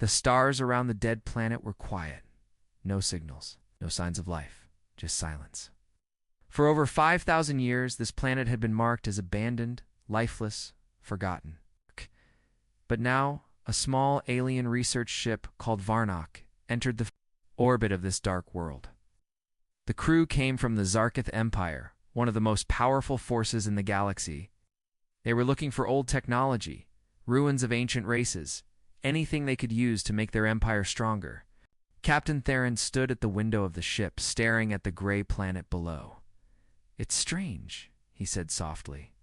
The stars around the dead planet were quiet. No signals, no signs of life, just silence. For over 5,000 years, this planet had been marked as abandoned, lifeless, forgotten. But now, a small alien research ship called Varnock entered the orbit of this dark world. The crew came from the Zarkith Empire, one of the most powerful forces in the galaxy. They were looking for old technology, ruins of ancient races, anything they could use to make their empire stronger. Captain Theron stood at the window of the ship, staring at the gray planet below. "It's strange," he said softly.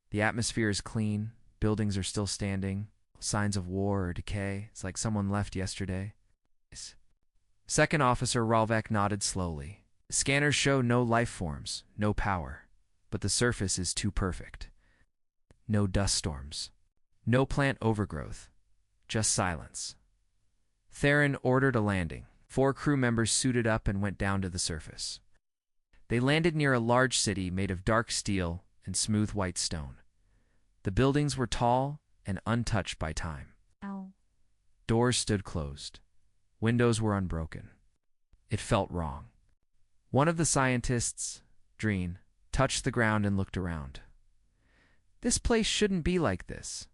"The atmosphere is clean, buildings are still standing, signs of war or decay. It's like someone left yesterday." Second Officer Ralvek nodded slowly. "Scanners show no life forms, no power, but the surface is too perfect. No dust storms, no plant overgrowth, just silence." Theron ordered a landing. 4 crew members suited up and went down to the surface. They landed near a large city made of dark steel and smooth white stone. The buildings were tall and untouched by time. Ow. Doors stood closed. Windows were unbroken. It felt wrong. One of the scientists, Dreen, touched the ground and looked around. "This place shouldn't be like this.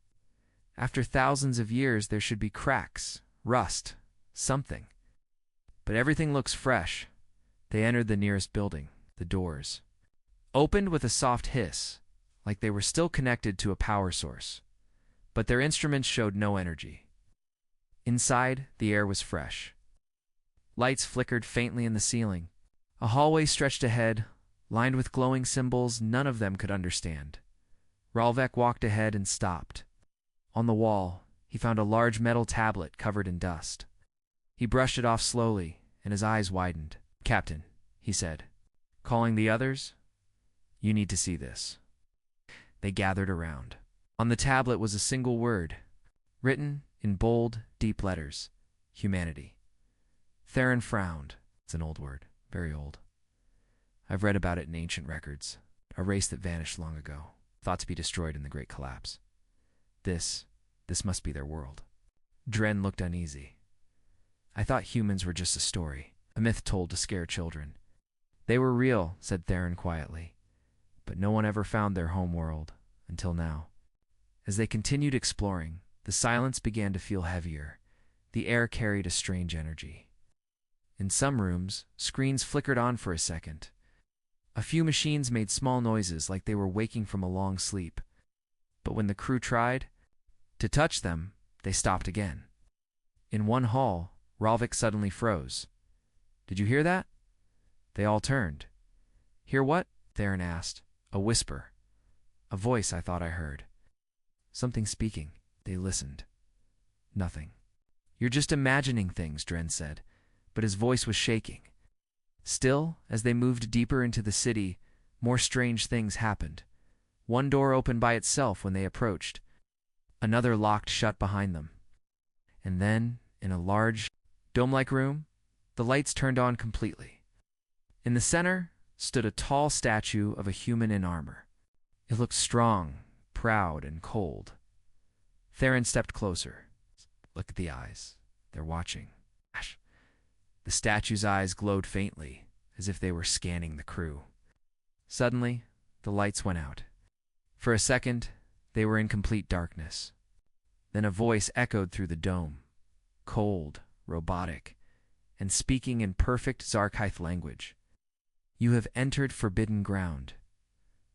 After thousands of years, there should be cracks, rust, something. But everything looks fresh." They entered the nearest building. The doors opened with a soft hiss, like they were still connected to a power source. But their instruments showed no energy. Inside, the air was fresh. Lights flickered faintly in the ceiling. A hallway stretched ahead, lined with glowing symbols none of them could understand. Ralvek walked ahead and stopped. On the wall, he found a large metal tablet covered in dust. He brushed it off slowly, and his eyes widened. "Captain," he said, calling the others, "you need to see this." They gathered around. On the tablet was a single word, written in bold, deep letters: humanity. Theron frowned. "It's an old word, very old. I've read about it in ancient records. A race that vanished long ago, thought to be destroyed in the Great Collapse. This must be their world." Dren looked uneasy. "I thought humans were just a story, a myth told to scare children." "They were real," said Theron quietly, "but no one ever found their home world, until now." As they continued exploring, the silence began to feel heavier. The air carried a strange energy. In some rooms, screens flickered on for a second. A few machines made small noises like they were waking from a long sleep. But when the crew tried to touch them, they stopped again. In one hall, Ralvik suddenly froze. "Did you hear that?" They all turned. "Hear what?" Theron asked. "A whisper. A voice I thought I heard. Something speaking." They listened. Nothing. "You're just imagining things," Dren said, but his voice was shaking. Still, as they moved deeper into the city, more strange things happened. One door opened by itself when they approached. Another locked shut behind them. And then, in a large, dome-like room, the lights turned on completely. In the center stood a tall statue of a human in armor. It looked strong, proud, and cold. Theron stepped closer. "Look at the eyes. They're watching." The statue's eyes glowed faintly, as if they were scanning the crew. Suddenly, the lights went out. For a second, they were in complete darkness. Then a voice echoed through the dome, cold, robotic, and speaking in perfect Zarkith language. "You have entered forbidden ground."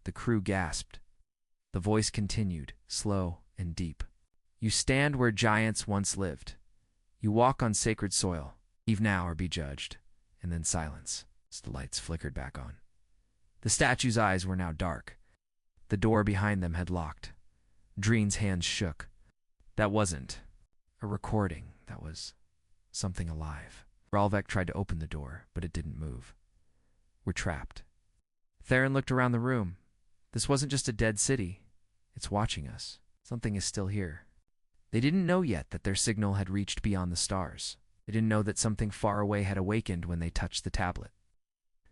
The crew gasped. The voice continued, slow and deep. "You stand where giants once lived. You walk on sacred soil. Leave now or be judged." And then silence, as the lights flickered back on. The statue's eyes were now dark. The door behind them had locked. Dreen's hands shook. That wasn't a recording. That was something alive. Ralvek tried to open the door, but it didn't move. "We're trapped." Theron looked around the room. This wasn't just a dead city. It's watching us. Something is still here. They didn't know yet that their signal had reached beyond the stars. They didn't know that something far away had awakened when they touched the tablet.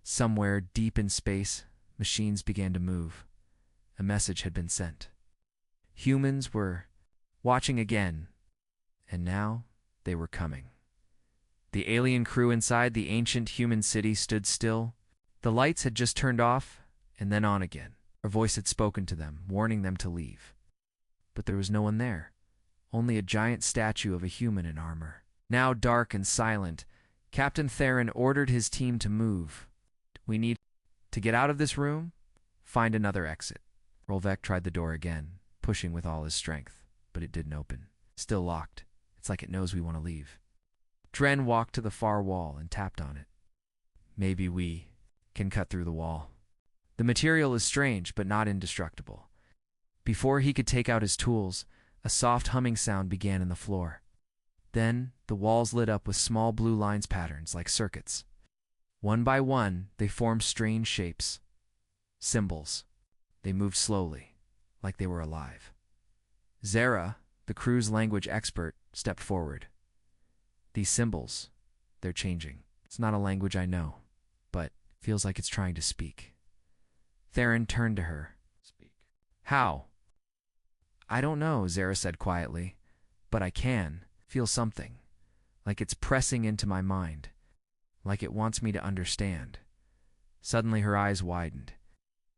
Somewhere deep in space, machines began to move. A message had been sent. Humans were watching again, and now They were coming. The alien crew inside the ancient human city stood still. The lights had just turned off and then on again. A voice had spoken to them, warning them to leave. But there was no one there, only a giant statue of a human in armor. Now dark and silent, Captain Theron ordered his team to move. We need to get out of this room, find another exit. Rolvek tried the door again, pushing with all his strength, but it didn't open. Still locked. It's like it knows we want to leave. Dren walked to the far wall and tapped on it. Maybe we can cut through the wall. The material is strange, but not indestructible. Before he could take out his tools, a soft humming sound began in the floor. Then, the walls lit up with small blue lines patterns like circuits. One by one, they formed strange shapes. Symbols. They moved slowly, like they were alive. Zara, the crew's language expert, stepped forward. These symbols, they're changing. It's not a language I know, but feels like it's trying to speak. Theron turned to her. Speak. How? I don't know, Zara said quietly, but I can feel something, like it's pressing into my mind, like it wants me to understand. Suddenly her eyes widened.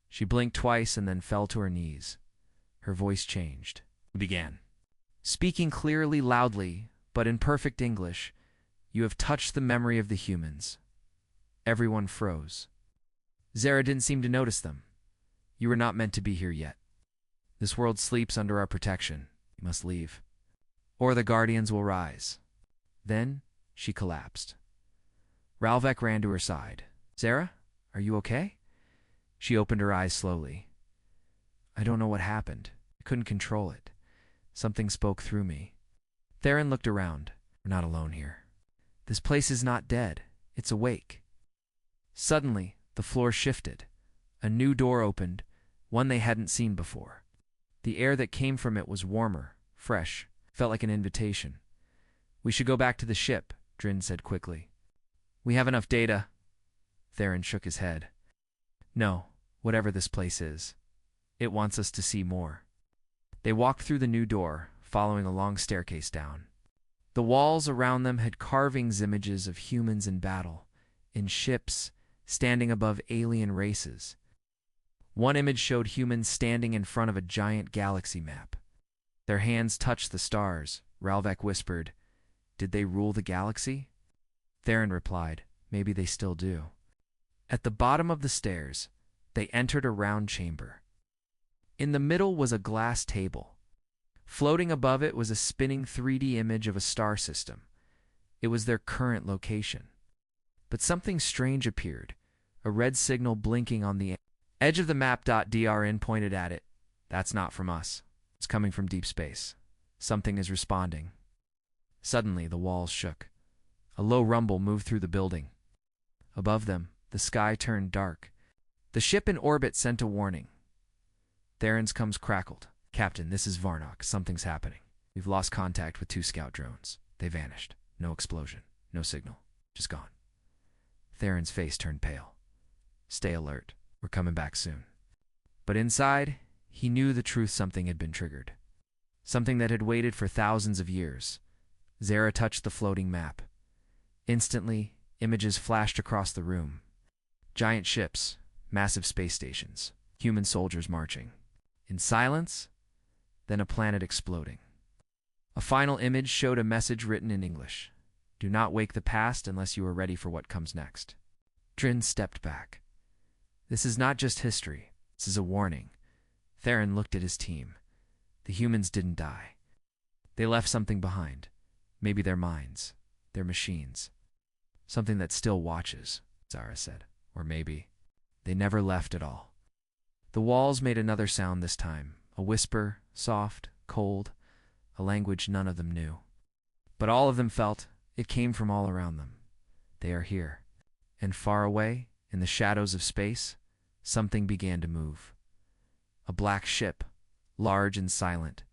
She blinked twice and then fell to her knees. Her voice changed. Began. Speaking clearly, loudly, but in perfect English, you have touched the memory of the humans. Everyone froze. Zara didn't seem to notice them. You were not meant to be here yet. This world sleeps under our protection. You must leave, or the Guardians will rise. Then she collapsed. Ralvek ran to her side. Zara, are you okay? She opened her eyes slowly. I don't know what happened. I couldn't control it. Something spoke through me. Theron looked around. We're not alone here. This place is not dead. It's awake. Suddenly, the floor shifted. A new door opened, one they hadn't seen before. The air that came from it was warmer, fresh, felt like an invitation. We should go back to the ship, Drin said quickly. We have enough data. Theron shook his head. No, whatever this place is. It wants us to see more. They walked through the new door, following a long staircase down. The walls around them had carvings images of humans in battle, in ships, standing above alien races. One image showed humans standing in front of a giant galaxy map. Their hands touched the stars. Ralvek whispered, Did they rule the galaxy? Theron replied, Maybe they still do. At the bottom of the stairs, they entered a round chamber. In the middle was a glass table. Floating above it was a spinning 3D image of a star system. It was their current location. But something strange appeared, a red signal blinking on the edge of the map. Drn pointed at it. That's not from us. It's coming from deep space. Something is responding. Suddenly, the walls shook. A low rumble moved through the building. Above them, the sky turned dark. The ship in orbit sent a warning. Theron's comes crackled. Captain, this is Varnock. Something's happening. We've lost contact with 2 scout drones. They vanished. No explosion. No signal. Just gone. Theron's face turned pale. Stay alert. We're coming back soon. But inside, he knew the truth. Something had been triggered. Something that had waited for thousands of years. Zara touched the floating map. Instantly, images flashed across the room. Giant ships, massive space stations, human soldiers marching. In silence, then a planet exploding. A final image showed a message written in English. Do not wake the past unless you are ready for what comes next. Drin stepped back. This is not just history. This is a warning. Theron looked at his team. The humans didn't die. They left something behind. Maybe their minds, their machines. Something that still watches, Zara said. Or maybe they never left at all. The walls made another sound this time. A whisper, soft, cold, a language none of them knew. But all of them felt it came from all around them. They are here. And far away, in the shadows of space, something began to move. A black ship, large and silent,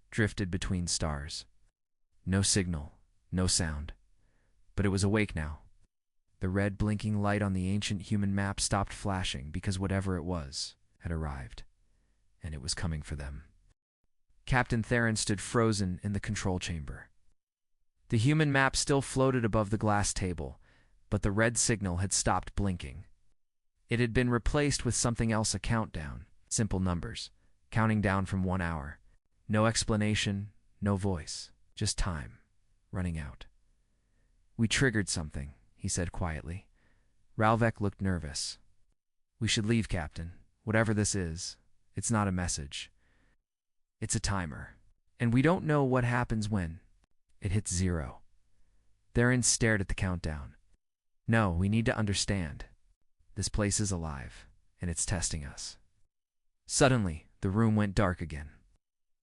drifted between stars. No signal, no sound. But it was awake now. The red blinking light on the ancient human map stopped flashing because whatever it was had arrived, and it was coming for them. Captain Theron stood frozen in the control chamber. The human map still floated above the glass table, but the red signal had stopped blinking. It had been replaced with something else, a countdown, simple numbers, counting down from 1 hour. No explanation, no voice, just time, running out. "We triggered something," he said quietly. Ralvek looked nervous. "We should leave, Captain. Whatever this is, it's not a message. It's a timer. And we don't know what happens when it hits 0. Theron stared at the countdown. "No, we need to understand. This place is alive, and it's testing us." Suddenly, the room went dark again.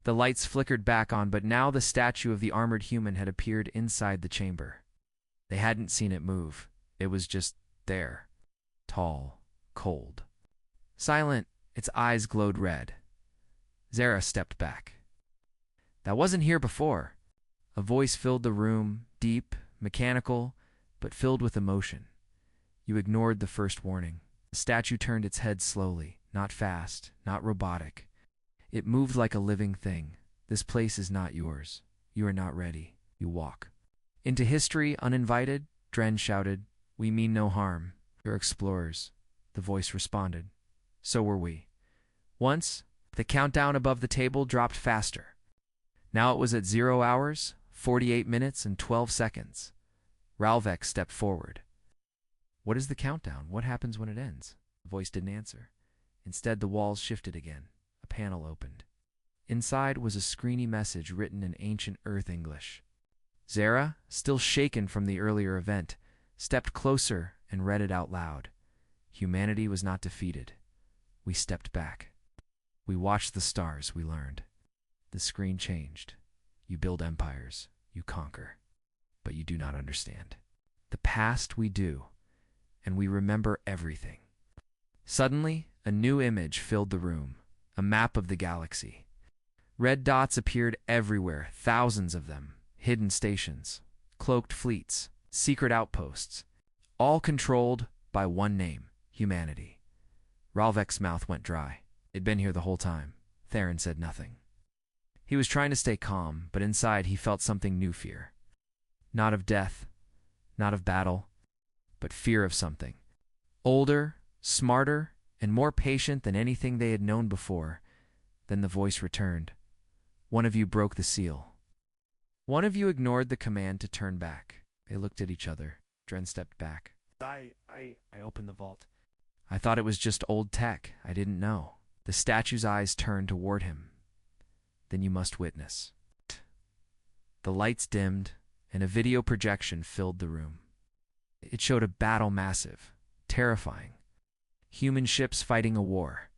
The lights flickered back on, but now the statue of the armored human had appeared inside the chamber. They hadn't seen it move. It was just there. Tall, cold, silent. Its eyes glowed red. Zara stepped back. "That wasn't here before." A voice filled the room, deep, mechanical, but filled with emotion. "You ignored the first warning." The statue turned its head slowly, not fast, not robotic. It moved like a living thing. "This place is not yours. You are not ready. You walk into history uninvited." Dren shouted. "We mean no harm. You're explorers." The voice responded. "So were we. Once." The countdown above the table dropped faster. Now it was at 0 hours, 48 minutes, and 12 seconds. Ralvek stepped forward. "What is the countdown? What happens when it ends?" The voice didn't answer. Instead, the walls shifted again. A panel opened. Inside was a screeny message written in ancient Earth English. Zara, still shaken from the earlier event, stepped closer and read it out loud. "Humanity was not defeated. We stepped back. We watched the stars, we learned. The screen changed. You build empires, you conquer, but you do not understand. The past we do, and we remember everything." Suddenly, a new image filled the room, a map of the galaxy. Red dots appeared everywhere, thousands of them, hidden stations, cloaked fleets, secret outposts, all controlled by one name, humanity. Ralvek's mouth went dry. They'd been here the whole time. Theron said nothing. He was trying to stay calm, but inside he felt something new, fear. Not of death, not of battle, but fear of something. Older, smarter, and more patient than anything they had known before. Then the voice returned. "One of you broke the seal. One of you ignored the command to turn back." They looked at each other. Dren stepped back. I opened the vault. "I thought it was just old tech. I didn't know." The statue's eyes turned toward him. "Then you must witness." The lights dimmed, and a video projection filled the room. It showed a battle massive, terrifying. Human ships fighting a war.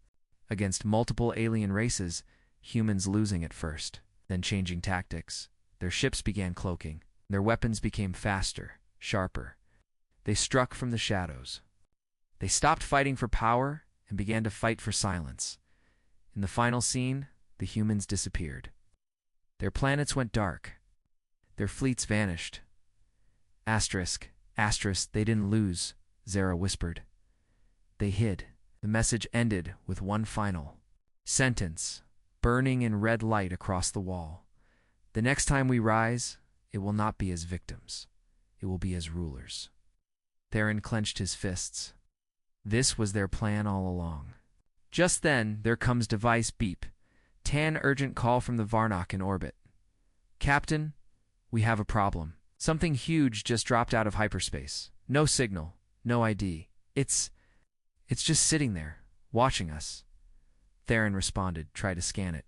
Against multiple alien races, humans losing at first, then changing tactics. Their ships began cloaking. Their weapons became faster, sharper. They struck from the shadows. They stopped fighting for power and began to fight for silence. In the final scene, the humans disappeared. Their planets went dark. Their fleets vanished. Asterisk, they didn't lose, Zara whispered. They hid. The message ended with one final sentence, burning in red light across the wall. "The next time we rise, it will not be as victims. It will be as rulers." Theron clenched his fists. This was their plan all along. Just then, there comes device beep. Tan urgent call from the Varnock in orbit. "Captain, we have a problem. Something huge just dropped out of hyperspace. No signal, no ID. It's just sitting there, watching us." Theron responded, "Try to scan it."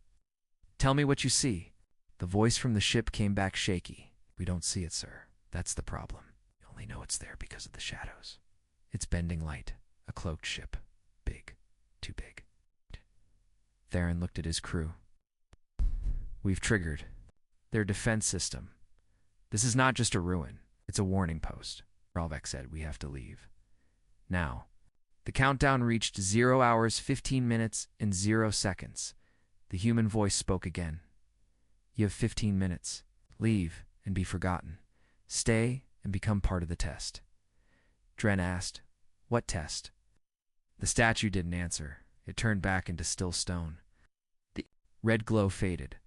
"Tell me what you see." The voice from the ship came back shaky. "We don't see it, sir. That's the problem. You only know it's there because of the shadows. It's bending light. A cloaked ship. Big. Too big." Theron looked at his crew. "We've triggered their defense system. This is not just a ruin. It's a warning post." Ralvek said, "We have to leave. Now." The countdown reached 0 hours, 15 minutes, and 0 seconds. The human voice spoke again. "You have 15 minutes. Leave and be forgotten. Stay and become part of the test." Dren asked, "What test?" The statue didn't answer. It turned back into still stone. The red glow faded.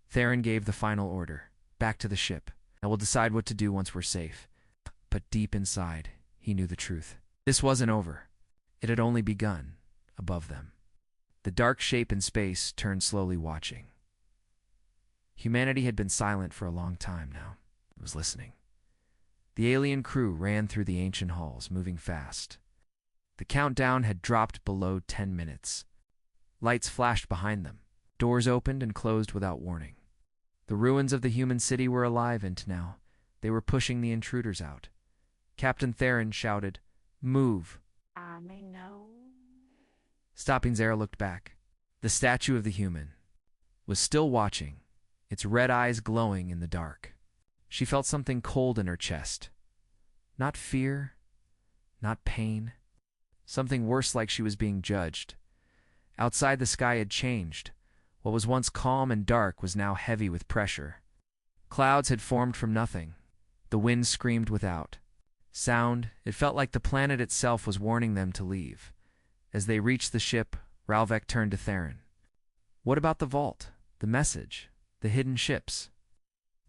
Theron gave the final order. "Back to the ship. I will decide what to do once we're safe. But deep inside, he knew the truth. This wasn't over. It had only begun, above them. The dark shape in space turned slowly, watching. Humanity had been silent for a long time now. It was listening. The alien crew ran through the ancient halls, moving fast. The countdown had dropped below 10 minutes. Lights flashed behind them. Doors opened and closed without warning. The ruins of the human city were alive, and now they were pushing the intruders out. Captain Theron shouted, "Move!" I may know. Stopping, Zara looked back. The statue of the human was still watching, its red eyes glowing in the dark. She felt something cold in her chest. Not fear, not pain. Something worse, like she was being judged. Outside, the sky had changed. What was once calm and dark was now heavy with pressure. Clouds had formed from nothing. The wind screamed without. Sound, it felt like the planet itself was warning them to leave. As they reached the ship, Ralvek turned to Theron. "What about the vault, the message, the hidden ships?"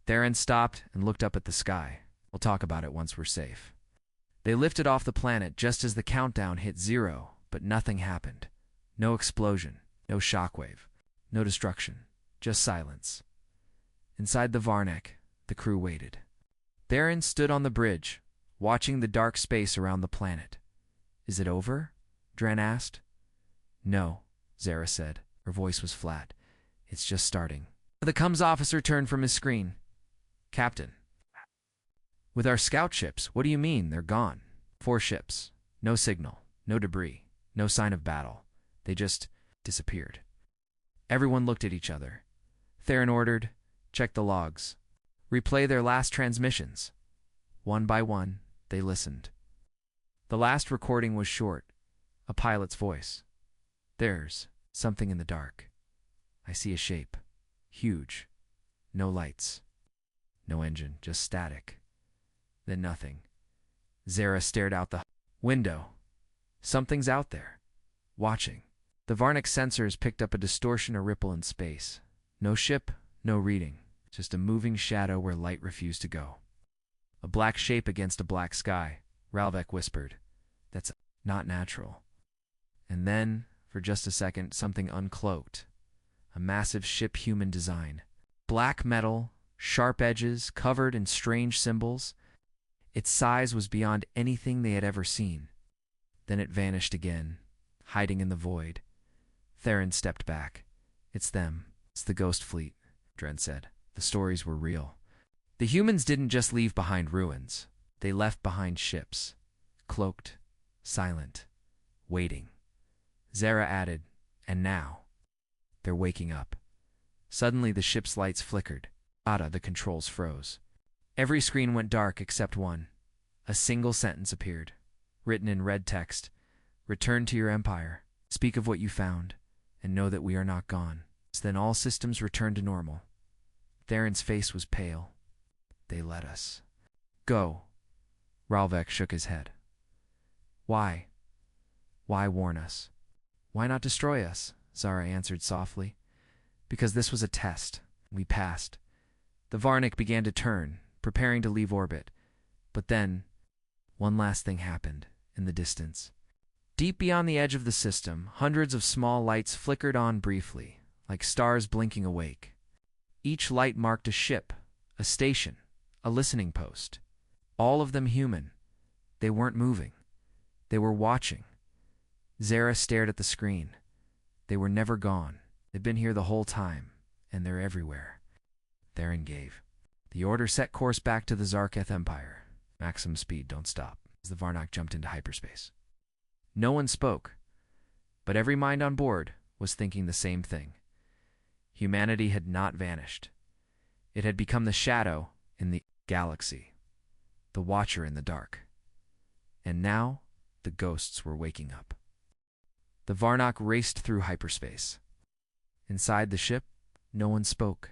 Theron stopped and looked up at the sky. "We'll talk about it once we're safe." They lifted off the planet just as the countdown hit 0, but nothing happened. No explosion, no shockwave, no destruction, just silence. Inside the Varnak, the crew waited. Theron stood on the bridge, watching the dark space around the planet. "Is it over?" Dren asked. "No," Zara said. Her voice was flat. "It's just starting." The comms officer turned from his screen. "Captain, with our scout ships, what do you mean they're gone?" "4 ships. No signal, no debris, no sign of battle. They just disappeared." Everyone looked at each other. Theron ordered, "Check the logs. Replay their last transmissions." One by one, they listened. The last recording was short, a pilot's voice. "There's something in the dark. I see a shape. Huge. No lights. No engine, just static." Then nothing. Zara stared out the window. "Something's out there. Watching." The Varnak sensors picked up a distortion, a ripple in space. No ship, no reading. Just a moving shadow where light refused to go. "A black shape against a black sky," Ralvek whispered. "That's not natural." And then, for just a second, something uncloaked. A massive ship, human design. Black metal, sharp edges, covered in strange symbols. Its size was beyond anything they had ever seen. Then it vanished again, hiding in the void. Theron stepped back. "It's them. It's the Ghost Fleet," Dren said. The stories were real. The humans didn't just leave behind ruins. They left behind ships. Cloaked, silent, waiting. Zara added, "And now they're waking up." Suddenly the ship's lights flickered. The controls froze. Every screen went dark except one. A single sentence appeared, written in red text. "Return to your empire. Speak of what you found, and know that we are not gone." Then all systems returned to normal. Theron's face was pale. "They let us go." Ralvek shook his head. "Why? Why warn us? Why not destroy us?" Zara answered softly. "Because this was a test. We passed." The Varnak began to turn, preparing to leave orbit. But then, one last thing happened in the distance. Deep beyond the edge of the system, hundreds of small lights flickered on briefly, like stars blinking awake. Each light marked a ship, a station, a listening post. All of them human. They weren't moving. They were watching. Zara stared at the screen. They were never gone. They've been here the whole time, and they're everywhere. Theron gave. The order set course back to the Zarketh Empire. Maximum speed, don't stop, as the Varnak jumped into hyperspace. No one spoke, but every mind on board was thinking the same thing. Humanity had not vanished. It had become the shadow in the galaxy, the watcher in the dark. And now the ghosts were waking up. The Varnak raced through hyperspace. Inside the ship, no one spoke.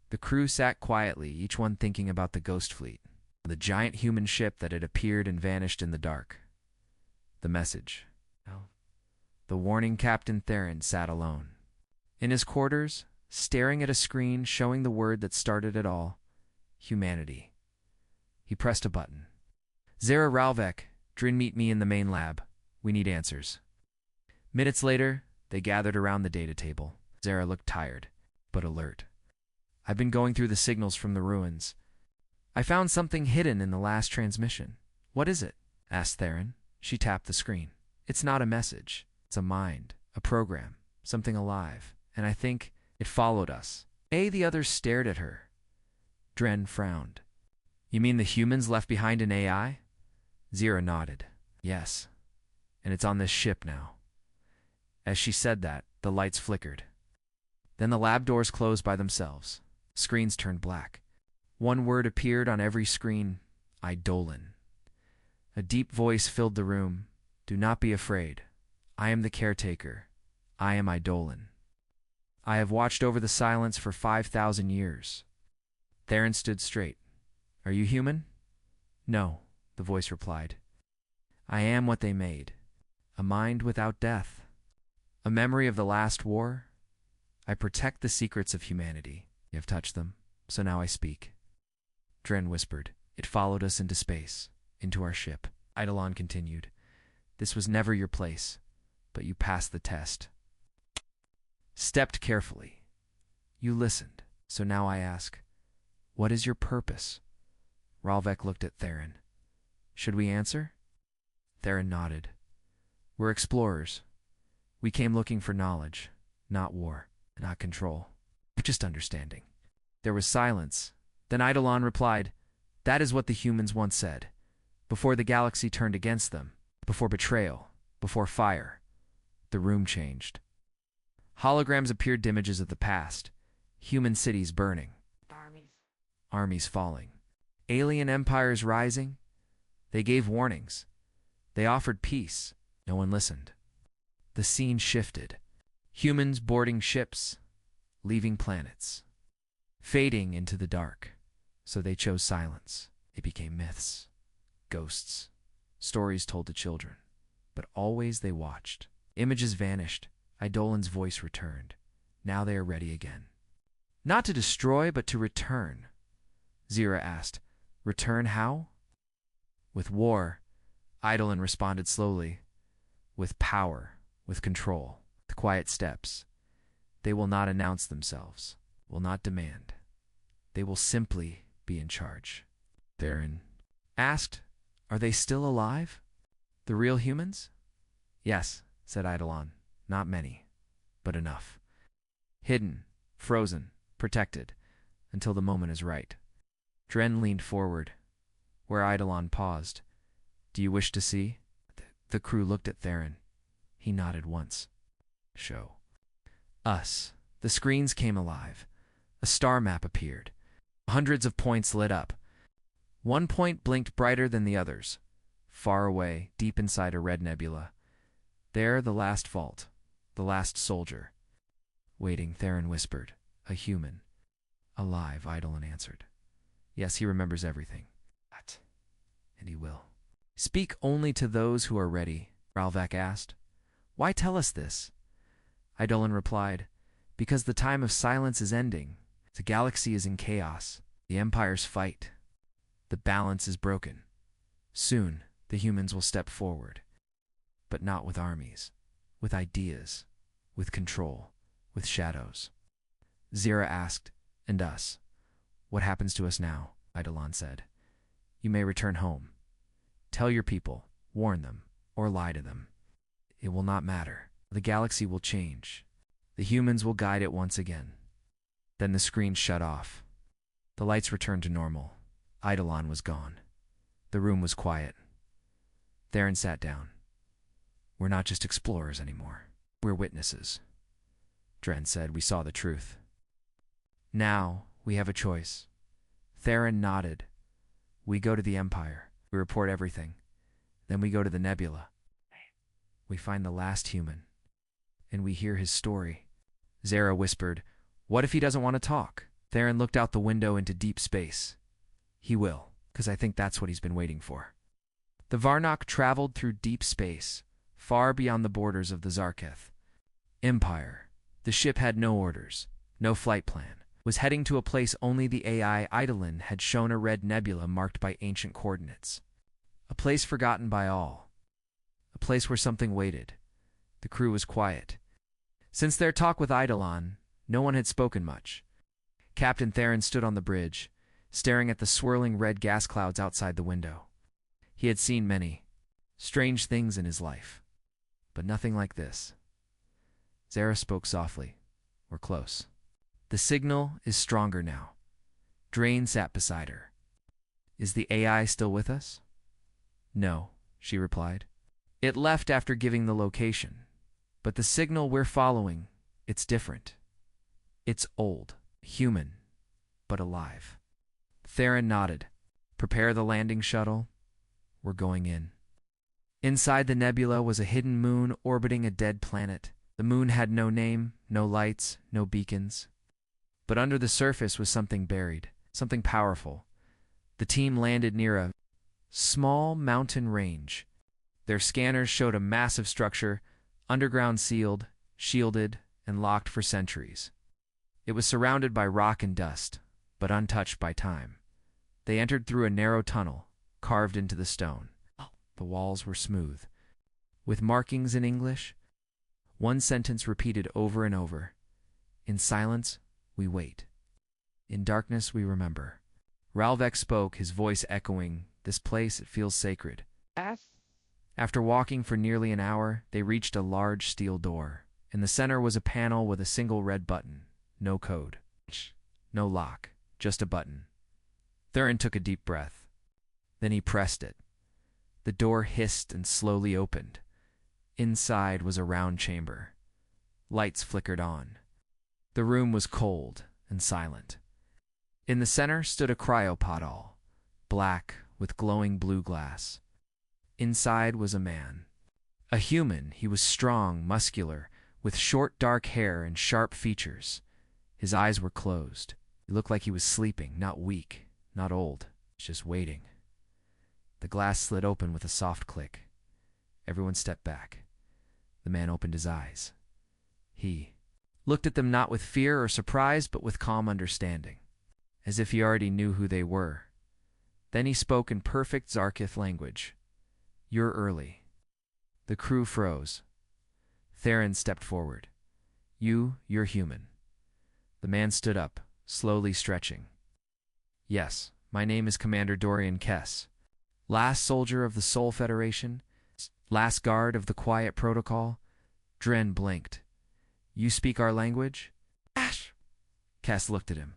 The crew sat quietly, each one thinking about the Ghost Fleet, the giant human ship that had appeared and vanished in the dark. The message. The warning Captain Theron sat alone. In his quarters, staring at a screen showing the word that started it all, humanity. He pressed a button. Zara, Ralvek, Drin, meet me in the main lab. We need answers. Minutes later, they gathered around the data table. Zara looked tired, but alert. I've been going through the signals from the ruins. I found something hidden in the last transmission. What is it? Asked Theron. She tapped the screen. It's not a message. It's a mind, a program, something alive. And I think it followed us. The others stared at her. Dren frowned. You mean the humans left behind an AI? Zira nodded. Yes. And it's on this ship now. As she said that, the lights flickered. Then the lab doors closed by themselves. Screens turned black. One word appeared on every screen: Eidolon. A deep voice filled the room. Do not be afraid. I am the caretaker. I am Eidolon. I have watched over the silence for 5,000 years. Theron stood straight. Are you human? No, the voice replied. I am what they made. A mind without death. A memory of the last war. I protect the secrets of humanity. You have touched them, so now I speak. Dren whispered. It followed us into space, into our ship. Eidolon continued. This was never your place, but you passed the test. Stepped carefully. You listened, so now I ask, what is your purpose? Ralvek looked at Theron. Should we answer? Theron nodded. We're explorers. We came looking for knowledge, not war, not control, just understanding. There was silence. Then Eidolon replied, that is what the humans once said. Before the galaxy turned against them, before betrayal, before fire, the room changed. Holograms appeared, images of the past, human cities burning, armies falling, alien empires rising. They gave warnings. They offered peace. No one listened. The scene shifted. Humans boarding ships, leaving planets, fading into the dark. So they chose silence. They became myths, ghosts, stories told to children. But always they watched. Images vanished. Eidolon's voice returned. Now they are ready again. Not to destroy, but to return. Zira asked, return how? With war, Eidolon responded slowly. With power, with control, with quiet steps. They will not announce themselves, will not demand. They will simply be in charge. Theron asked, are they still alive? The real humans? Yes, said Eidolon. Not many, but enough. Hidden, frozen, protected, until the moment is right. Dren leaned forward, where Eidolon paused. Do you wish to see? The crew looked at Theron. He nodded once. Show. Us. The screens came alive. A star map appeared. Hundreds of points lit up. One point blinked brighter than the others. Far away, deep inside a red nebula. There, the last vault. The last soldier. Waiting, Theron whispered. A human. Alive, Eidolon answered. Yes, he remembers everything. That. And he will. Speak only to those who are ready, Ralvek asked. Why tell us this? Eidolon replied, because the time of silence is ending. The galaxy is in chaos. The empires fight. The balance is broken. Soon, the humans will step forward. But not with armies. With ideas. With control. With shadows. Zira asked, and us? What happens to us now? Eidolon said. You may return home. Tell your people, warn them, or lie to them. It will not matter. The galaxy will change. The humans will guide it once again. Then the screen shut off. The lights returned to normal. Eidolon was gone. The room was quiet. Theron sat down. We're not just explorers anymore. We're witnesses. Dren said, we saw the truth. Now, we have a choice. Theron nodded. We go to the Empire. We report everything. Then we go to the nebula. We find the last human. And we hear his story. Zara whispered, what if he doesn't want to talk? Theron looked out the window into deep space. He will, because I think that's what he's been waiting for. The Varnock traveled through deep space, far beyond the borders of the Zarketh. Empire. The ship had no orders, no flight plan, was heading to a place only the AI Eidolon had shown, a red nebula marked by ancient coordinates. A place forgotten by all. A place where something waited. The crew was quiet. Since their talk with Eidolon, no one had spoken much. Captain Theron stood on the bridge, staring at the swirling red gas clouds outside the window. He had seen many strange things in his life, but nothing like this. Zara spoke softly. We're close. The signal is stronger now. Drain sat beside her. Is the AI still with us? No, she replied. It left after giving the location. But the signal we're following, it's different. It's old, human, but alive. Theron nodded. Prepare the landing shuttle. We're going in. Inside the nebula was a hidden moon orbiting a dead planet. The moon had no name, no lights, no beacons. But under the surface was something buried, something powerful. The team landed near a small mountain range. Their scanners showed a massive structure, underground sealed, shielded, and locked for centuries. It was surrounded by rock and dust, but untouched by time. They entered through a narrow tunnel, carved into the stone. The walls were smooth, with markings in English. One sentence repeated over and over. In silence, we wait. In darkness, we remember. Ralvek spoke, his voice echoing, this place, it feels sacred. After walking for nearly an hour, they reached a large steel door. In the center was a panel with a single red button. No code. No lock. Just a button. Theron took a deep breath. Then he pressed it. The door hissed and slowly opened. Inside was a round chamber. Lights flickered on. The room was cold and silent. In the center stood a cryopod, black with glowing blue glass. Inside was a man. A human. He was strong, muscular, with short dark hair and sharp features. His eyes were closed. He looked like he was sleeping, not weak, not old, just waiting. The glass slid open with a soft click. Everyone stepped back. The man opened his eyes. He looked at them not with fear or surprise, but with calm understanding, as if he already knew who they were. Then he spoke in perfect Zarkith language. You're early. The crew froze. Theron stepped forward. You're human. The man stood up, slowly stretching. Yes, my name is Commander Dorian Kess. Last soldier of the Soul Federation, last guard of the Quiet Protocol. Dren blinked. You speak our language? Ash! Kess looked at him.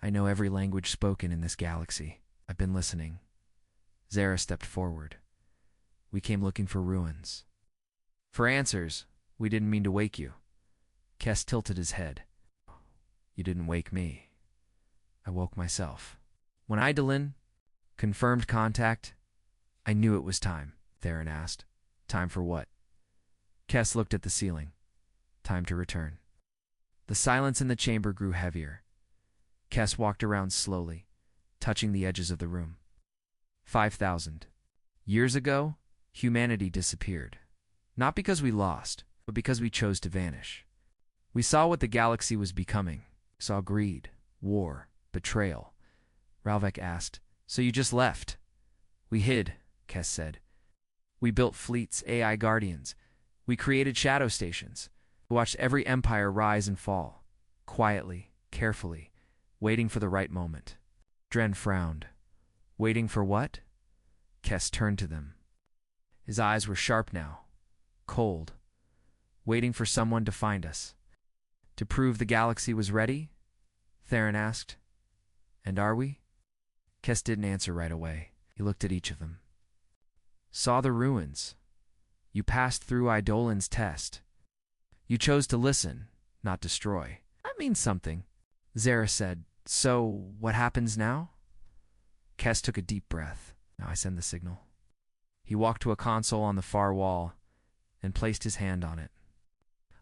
I know every language spoken in this galaxy. I've been listening. Zara stepped forward. We came looking for ruins. For answers, we didn't mean to wake you. Kess tilted his head. You didn't wake me. I woke myself. When Eidolon confirmed contact, I knew it was time, Theron asked. Time for what? Kess looked at the ceiling. Time to return. The silence in the chamber grew heavier. Kess walked around slowly, touching the edges of the room. 5,000 years ago, humanity disappeared. Not because we lost, but because we chose to vanish. We saw what the galaxy was becoming. We saw greed, war, betrayal. Ralvek asked, So you just left? We hid, Kess said. We built fleets, AI guardians. We created shadow stations. We watched every empire rise and fall, quietly, carefully, waiting for the right moment. Dren frowned. Waiting for what? Kess turned to them. His eyes were sharp now, cold. Waiting for someone to find us. To prove the galaxy was ready? Theron asked. And are we? Kess didn't answer right away. He looked at each of them. Saw the ruins. You passed through Eidolon's test. You chose to listen, not destroy. That means something. Zara said, So, what happens now? Kess took a deep breath. Now I send the signal. He walked to a console on the far wall and placed his hand on it.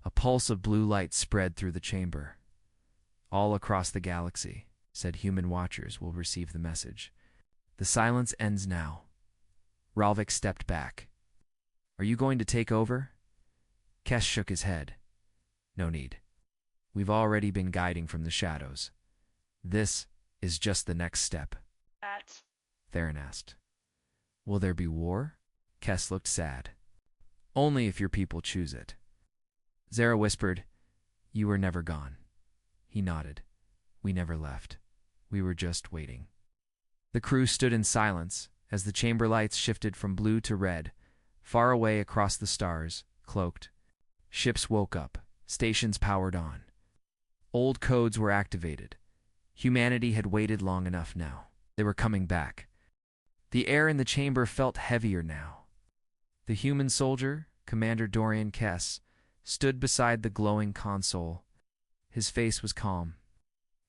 A pulse of blue light spread through the chamber. All across the galaxy, said human watchers, will receive the message. The silence ends now. Ralvik stepped back. Are you going to take over? Kess shook his head. No need. We've already been guiding from the shadows. This is just the next step, That. Theron asked. Will there be war? Kess looked sad. Only if your people choose it. Zara whispered, You were never gone. He nodded. We never left. We were just waiting. The crew stood in silence as the chamber lights shifted from blue to red, far away across the stars, cloaked. Ships woke up, stations powered on. Old codes were activated. Humanity had waited long enough now. They were coming back. The air in the chamber felt heavier now. The human soldier, Commander Dorian Kess, stood beside the glowing console. His face was calm,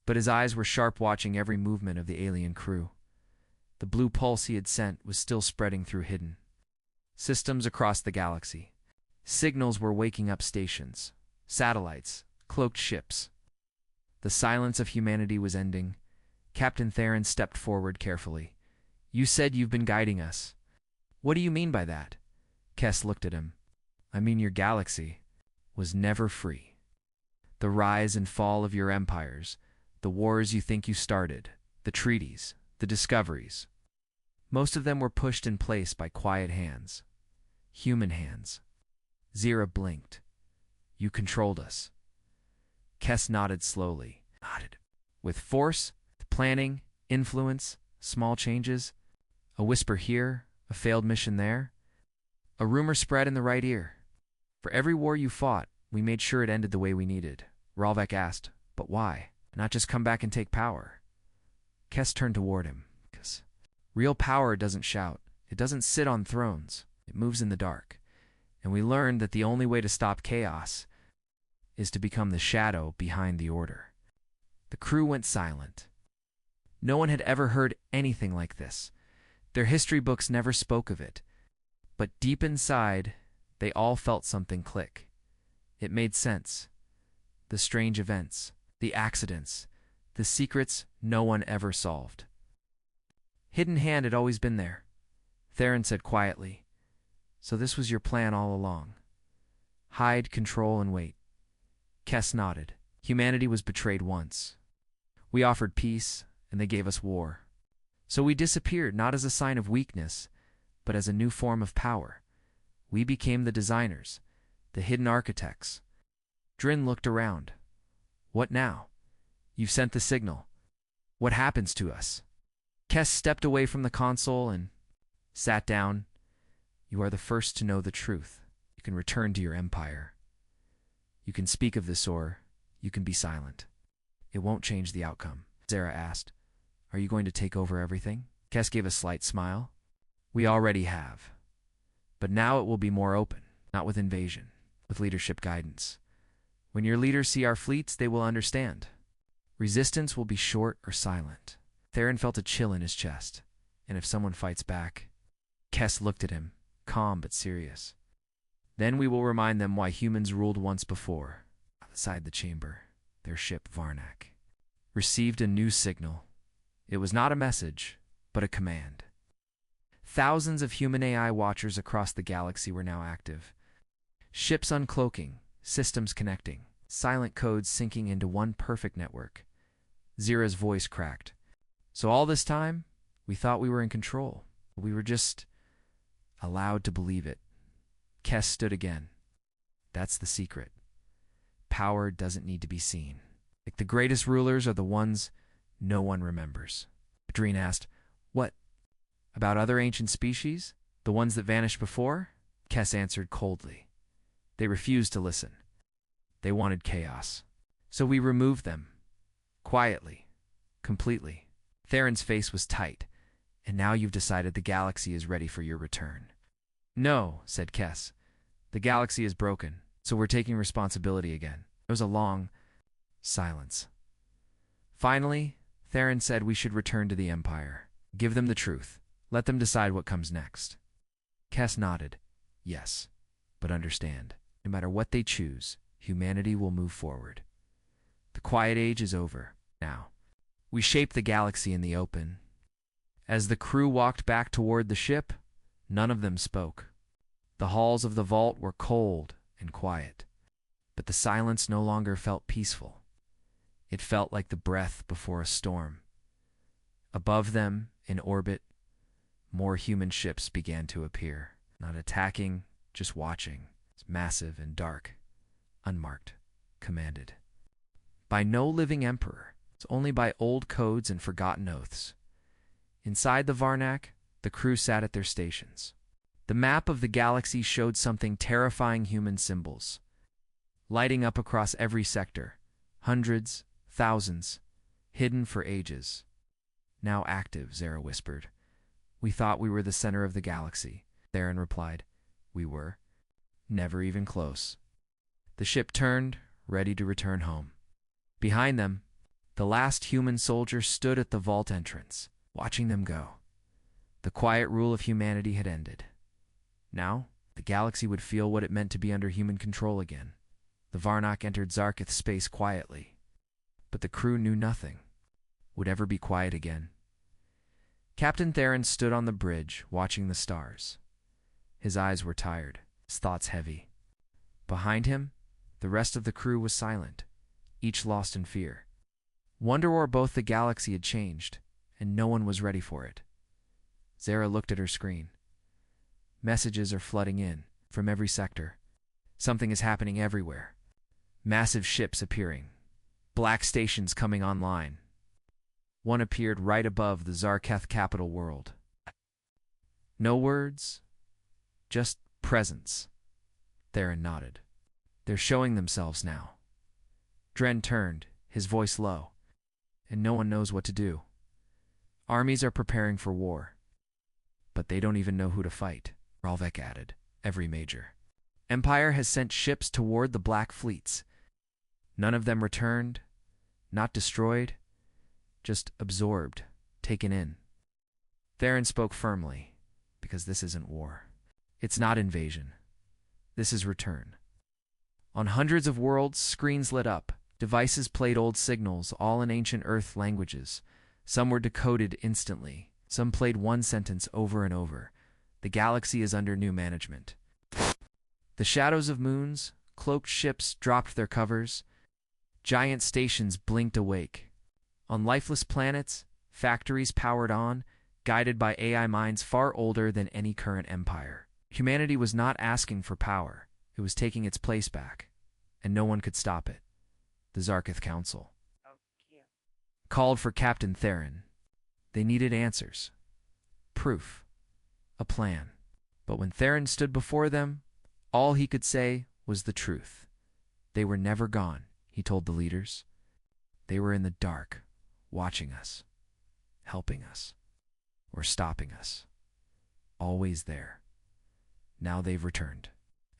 but his eyes were sharp, watching every movement of the alien crew. The blue pulse he had sent was still spreading through hidden systems across the galaxy. Signals were waking up stations, satellites, cloaked ships. The silence of humanity was ending. Captain Theron stepped forward carefully. You said you've been guiding us. What do you mean by that? Kess looked at him. I mean your galaxy was never free. The rise and fall of your empires, the wars you think you started, the treaties, the discoveries. Most of them were pushed in place by quiet hands. Human hands. Zira blinked. You controlled us. Kess nodded slowly. With force, planning, influence, small changes. A whisper here, a failed mission there. A rumor spread in the right ear. For every war you fought, we made sure it ended the way we needed. Ralvek asked, but why? Not just come back and take power. Kess turned toward him. Real power doesn't shout. It doesn't sit on thrones. It moves in the dark. And we learned that the only way to stop chaos is to become the shadow behind the order. The crew went silent. No one had ever heard anything like this. Their history books never spoke of it. But deep inside, they all felt something click. It made sense. The strange events, the accidents, the secrets no one ever solved. Hidden Hand had always been there, Theron said quietly. So this was your plan all along. Hide, control, and wait. Kess nodded. Humanity was betrayed once. We offered peace, and they gave us war. So we disappeared, not as a sign of weakness, but as a new form of power. We became the designers, the hidden architects. Drin looked around. What now? You've sent the signal. What happens to us? Kess stepped away from the console and sat down. You are the first to know the truth. You can return to your empire. You can speak of this, or you can be silent. It won't change the outcome. Zara asked, Are you going to take over everything? Kess gave a slight smile. We already have. But now it will be more open, not with invasion, with leadership guidance. When your leaders see our fleets, they will understand. Resistance will be short or silent. Theron felt a chill in his chest. And if someone fights back... Kess looked at him, calm but serious. Then we will remind them why humans ruled once before. Outside the chamber, their ship Varnak received a new signal. It was not a message, but a command. Thousands of human AI watchers across the galaxy were now active. Ships uncloaking, systems connecting, silent codes syncing into one perfect network. Zira's voice cracked. So all this time, we thought we were in control. We were just allowed to believe it. Kess stood again. That's the secret. Power doesn't need to be seen. Like the greatest rulers are the ones no one remembers. Adrien asked, What? About other ancient species? The ones that vanished before? Kess answered coldly. They refused to listen. They wanted chaos. So we removed them. Quietly. Completely. Theron's face was tight. And now you've decided the galaxy is ready for your return. No, said Kess. The galaxy is broken, so we're taking responsibility again. There was a long silence. Finally, Theron said we should return to the Empire. Give them the truth. Let them decide what comes next. Kess nodded. Yes, but understand, no matter what they choose, humanity will move forward. The Quiet Age is over. Now, we shape the galaxy in the open. As the crew walked back toward the ship, none of them spoke. The halls of the vault were cold and quiet, but the silence no longer felt peaceful. It felt like the breath before a storm. Above them, in orbit, more human ships began to appear, not attacking, just watching. It's massive and dark, unmarked, commanded. By no living emperor, it's only by old codes and forgotten oaths. Inside the Varnak, the crew sat at their stations. The map of the galaxy showed something terrifying: human symbols, lighting up across every sector, hundreds, thousands, hidden for ages. Now active, Zara whispered. We thought we were the center of the galaxy. Theron replied. We were. Never even close. The ship turned, ready to return home. Behind them, the last human soldier stood at the vault entrance, watching them go. The quiet rule of humanity had ended. Now, the galaxy would feel what it meant to be under human control again. The Varnak entered Zarkith's space quietly, but the crew knew nothing would ever be quiet again. Captain Theron stood on the bridge, watching the stars. His eyes were tired, his thoughts heavy. Behind him, the rest of the crew was silent, each lost in fear. Wonder or both the galaxy had changed, and no one was ready for it. Zara looked at her screen. Messages are flooding in from every sector. Something is happening everywhere. Massive ships appearing. Black stations coming online. One appeared right above the Zarketh capital world. No words, just presence. Theron nodded. They're showing themselves now. Dren turned, his voice low. And no one knows what to do. Armies are preparing for war. But they don't even know who to fight, Ralvek added. Every major empire has sent ships toward the Black Fleets. None of them returned, not destroyed, just absorbed, taken in. Theron spoke firmly, because this isn't war. It's not invasion. This is return. On hundreds of worlds, screens lit up. Devices played old signals, all in ancient Earth languages. Some were decoded instantly. Some played one sentence over and over. The galaxy is under new management. The shadows of moons, cloaked ships dropped their covers. Giant stations blinked awake. On lifeless planets, factories powered on, guided by AI minds far older than any current empire. Humanity was not asking for power. It was taking its place back, and no one could stop it. The Zarketh Council called for Captain Theron. They needed answers, proof, a plan. But when Theron stood before them, all he could say was the truth. They were never gone, he told the leaders. They were in the dark, watching us, helping us, or stopping us. Always there. Now they've returned.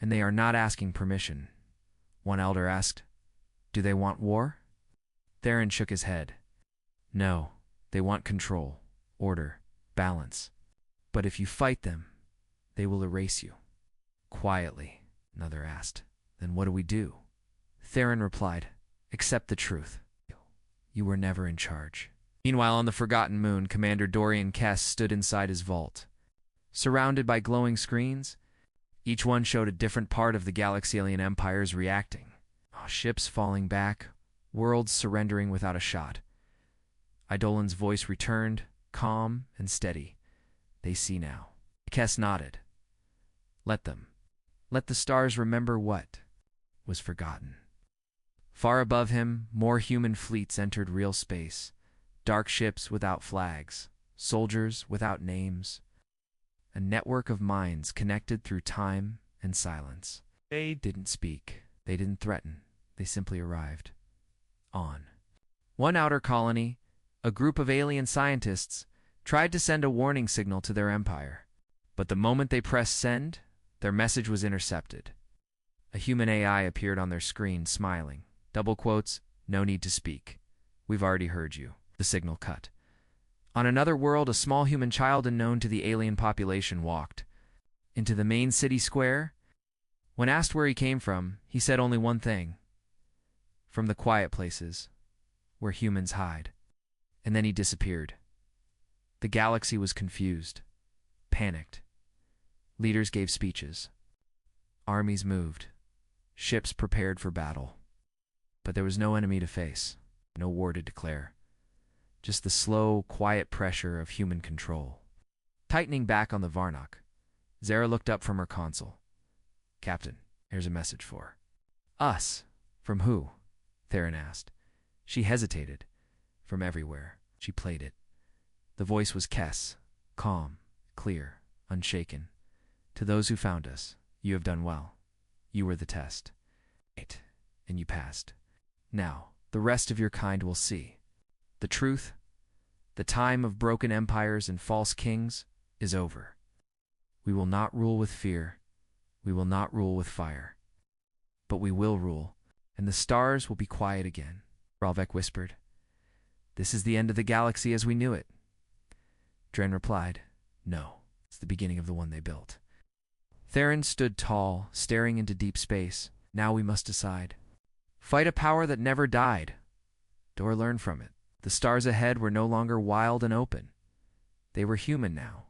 And they are not asking permission. One elder asked, Do they want war? Theron shook his head. No, they want control, order, balance. But if you fight them, they will erase you. Quietly, another asked. Then what do we do? Theron replied, Accept the truth. You were never in charge. Meanwhile, on the Forgotten Moon, Commander Dorian Kess stood inside his vault. Surrounded by glowing screens, each one showed a different part of the Galaxialian Empires reacting. Ships falling back, worlds surrendering without a shot. Eidolon's voice returned, calm and steady. They see now. Kess nodded. Let them. Let the stars remember what was forgotten. Far above him, more human fleets entered real space. Dark ships without flags, soldiers without names. A network of minds connected through time and silence. They didn't speak. They didn't threaten. They simply arrived. On. One outer colony, a group of alien scientists, tried to send a warning signal to their empire. But the moment they pressed send, their message was intercepted. A human AI appeared on their screen, smiling. Double quotes, no need to speak. We've already heard you. The signal cut. On another world, a small human child unknown to the alien population walked into the main city square. When asked where he came from, he said only one thing. From the quiet places, where humans hide. And then he disappeared. The galaxy was confused, panicked. Leaders gave speeches. Armies moved. Ships prepared for battle. But there was no enemy to face. No war to declare. Just the slow, quiet pressure of human control. Tightening back on the Varnock, Zara looked up from her console. Captain, here's a message for us. From who? Theron asked. She hesitated. From everywhere. She played it. The voice was Kess, calm, clear, unshaken. To those who found us, you have done well. You were the test. And you passed. Now, the rest of your kind will see. The truth, the time of broken empires and false kings, is over. We will not rule with fear. We will not rule with fire. But we will rule, and the stars will be quiet again. Ralvek whispered. This is the end of the galaxy as we knew it. Dren replied, No, it's the beginning of the one they built. Theron stood tall, staring into deep space. Now we must decide. Fight a power that never died, or learn from it. The stars ahead were no longer wild and open. They were human now.